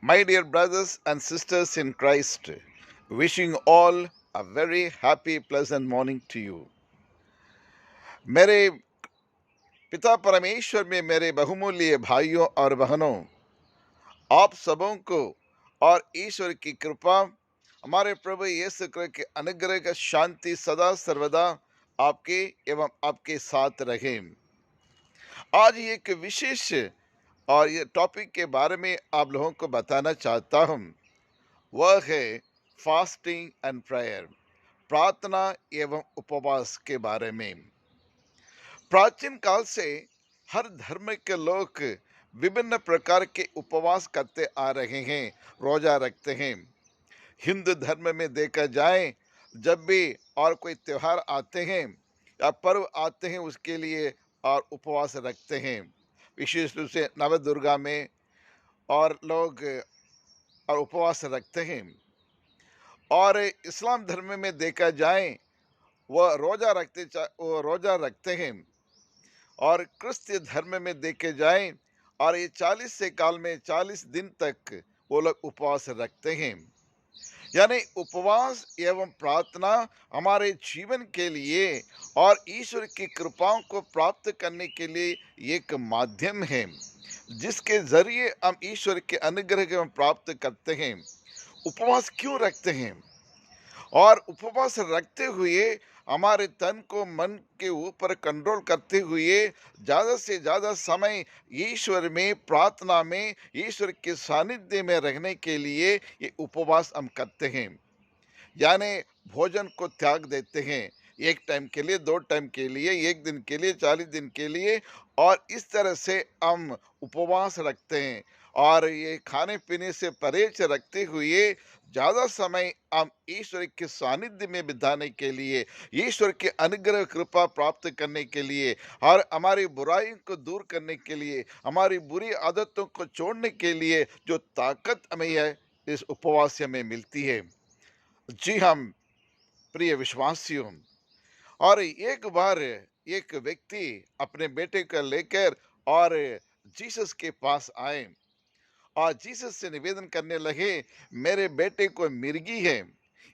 My dear brothers and sisters in Christ, wishing all a very happy, pleasant morning to you. मेरे पिता परमेश्वर में मेरे बहुमूल्य भाइयों और बहनों, आप सबों को और ईश्वर की कृपा, हमारे प्रभु यीशु क्रिस्त के अनुग्रह का शांति सदा सर्वदा आपके एवं आपके साथ रहे। आज एक विशेष और ये टॉपिक के बारे में आप लोगों को बताना चाहता हूँ। वह है फास्टिंग एंड प्रेयर, प्रार्थना एवं उपवास के बारे में। प्राचीन काल से हर धर्म के लोग विभिन्न प्रकार के उपवास करते आ रहे हैं, रोजा रखते हैं। हिंदू धर्म में देखा जाए, जब भी और कोई त्योहार आते हैं या पर्व आते हैं उसके लिए और उपवास रखते हैं। विशेष रूप से नवदुर्गा में और लोग और उपवास रखते हैं। और इस्लाम धर्म में देखा जाए, वो रोजा रखते हैं। और क्रिस्तीय धर्म में देखे जाए और ये 40 से काल में 40 दिन तक वो लोग उपवास रखते हैं। यानी उपवास एवं प्रार्थना हमारे जीवन के लिए और ईश्वर की कृपाओं को प्राप्त करने के लिए एक माध्यम है, जिसके जरिए हम ईश्वर के अनुग्रह को प्राप्त करते हैं। उपवास क्यों रखते हैं? और उपवास रखते हुए हमारे तन को मन के ऊपर कंट्रोल करते हुए ज़्यादा से ज़्यादा समय ईश्वर में, प्रार्थना में, ईश्वर के सानिध्य में रहने के लिए ये उपवास हम करते हैं। यानी भोजन को त्याग देते हैं, एक टाइम के लिए, दो टाइम के लिए, एक दिन के लिए, 40 दिन के लिए। और इस तरह से हम उपवास रखते हैं और ये खाने पीने से परहेज रखते हुए ज़्यादा समय हम ईश्वर के सानिध्य में बिताने के लिए, ईश्वर के अनुग्रह कृपा प्राप्त करने के लिए और हमारी बुराइयों को दूर करने के लिए, हमारी बुरी आदतों को छोड़ने के लिए जो ताकत हमें है, इस उपवास से हमें मिलती है। जी हाँ, प्रिय विश्वासियों, और एक बार एक व्यक्ति अपने बेटे को लेकर और जीसस के पास आए और जीसस से निवेदन करने लगे, मेरे बेटे को मिर्गी है,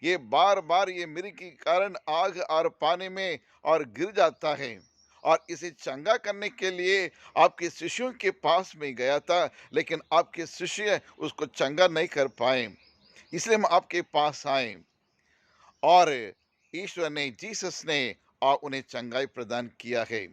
ये बार बार ये मिर्गी के कारण आग और पानी में और गिर जाता है। और इसे चंगा करने के लिए आपके शिष्यों के पास में गया था, लेकिन आपके शिष्य उसको चंगा नहीं कर पाए, इसलिए हम आपके पास आए। और ईश्वर ने, जीसस ने उन्हें चंगाई प्रदान किया है।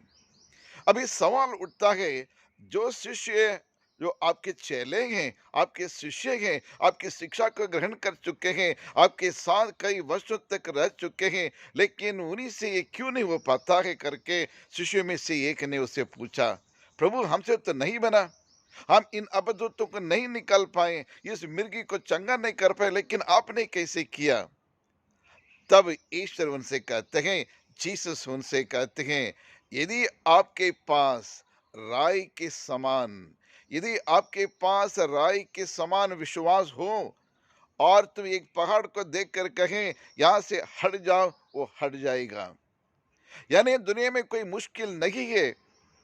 अभी सवाल उठता है, जो शिष्य, जो आपके चेले हैं, आपके शिष्य हैं, आपकी शिक्षा को ग्रहण कर चुके हैं, आपके साथ कई वर्षों तक रह चुके हैं, लेकिन उन्हीं से ये क्यों नहीं हो पाता है करके शिष्यों में से एक ने उससे पूछा, प्रभु हमसे तो नहीं बना, हम इन अबद्धों को नहीं निकाल पाए, इस मिर्गी को चंगा नहीं कर पाए, लेकिन आपने कैसे किया? तब ईश्वर उनसे कहते हैं, जीसस उनसे कहते हैं, यदि आपके पास राई के समान, यदि आपके पास राई के समान विश्वास हो और तुम एक पहाड़ को देखकर कहें यहाँ से हट जाओ, वो हट जाएगा। यानी दुनिया में कोई मुश्किल नहीं है।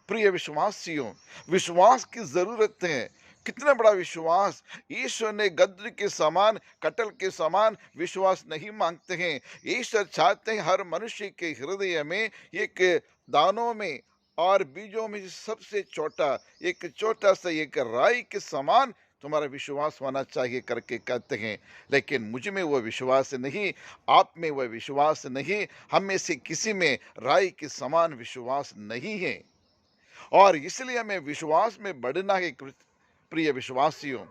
प्रिय विश्वासियों, विश्वास की जरूरत है। कितना बड़ा विश्वास! ईश्वर ने गद्र के समान, कटल के समान विश्वास नहीं मांगते हैं। ईश्वर चाहते हैं हर मनुष्य के हृदय में एक दानों में और बीजों में सबसे छोटा, एक छोटा सा एक राई के समान तुम्हारा विश्वास होना चाहिए करके कहते हैं। लेकिन मुझ में वो विश्वास नहीं, आप में वह विश्वास नहीं, हम में से किसी में राई के समान विश्वास नहीं है। और इसलिए हमें विश्वास में बढ़ना है प्रिय विश्वासियों।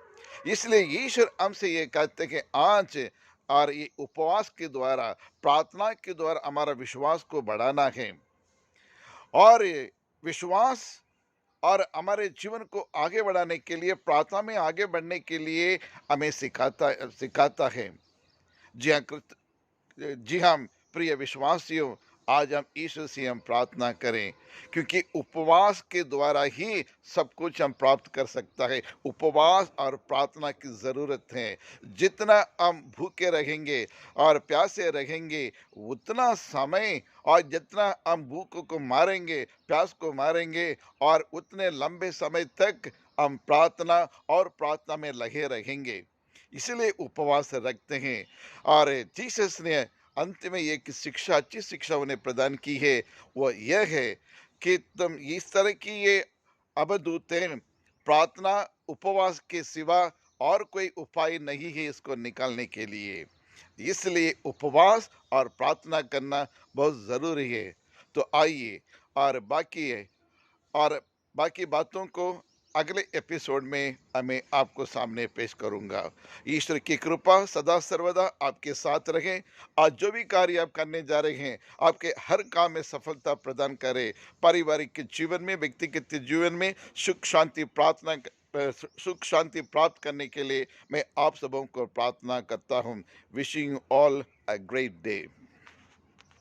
इसलिए ईश्वर हमसे ये कहते हैं कि आज और ये उपवास के द्वारा, प्रार्थना के द्वारा हमारा विश्वास को बढ़ाना है। और ये विश्वास और हमारे जीवन को आगे बढ़ाने के लिए, प्रार्थना में आगे बढ़ने के लिए हमें सिखाता है। जी हाँ, जी हाँ, प्रिय विश्वासियों, आज हम ईश्वर से हम प्रार्थना करें, क्योंकि उपवास के द्वारा ही सब कुछ हम प्राप्त कर सकता है। उपवास और प्रार्थना की ज़रूरत है। जितना हम भूखे रहेंगे और प्यासे रहेंगे, उतना समय, और जितना हम भूख को मारेंगे, प्यास को मारेंगे, और उतने लंबे समय तक हम प्रार्थना और प्रार्थना में लगे रहेंगे। इसीलिए उपवास रखते हैं। और जीसस ने अंत में एक शिक्षा, अच्छी शिक्षा उन्हें प्रदान की है, वो यह है कि तुम इस तरह की ये अवधूतें प्रार्थना, उपवास के सिवा और कोई उपाय नहीं है इसको निकालने के लिए। इसलिए उपवास और प्रार्थना करना बहुत ज़रूरी है। तो आइए, और बाकी है, और बाकी बातों को अगले एपिसोड में मैं आपको सामने पेश करूंगा। ईश्वर की कृपा सदा सर्वदा आपके साथ रहे। आज जो भी कार्य आप करने जा रहे हैं, आपके हर काम में सफलता प्रदान करे। पारिवारिक जीवन में, व्यक्तिगत जीवन में सुख शांति प्राप्त करने के लिए मैं आप सबों को प्रार्थना करता हूँ। Wishing all a great day.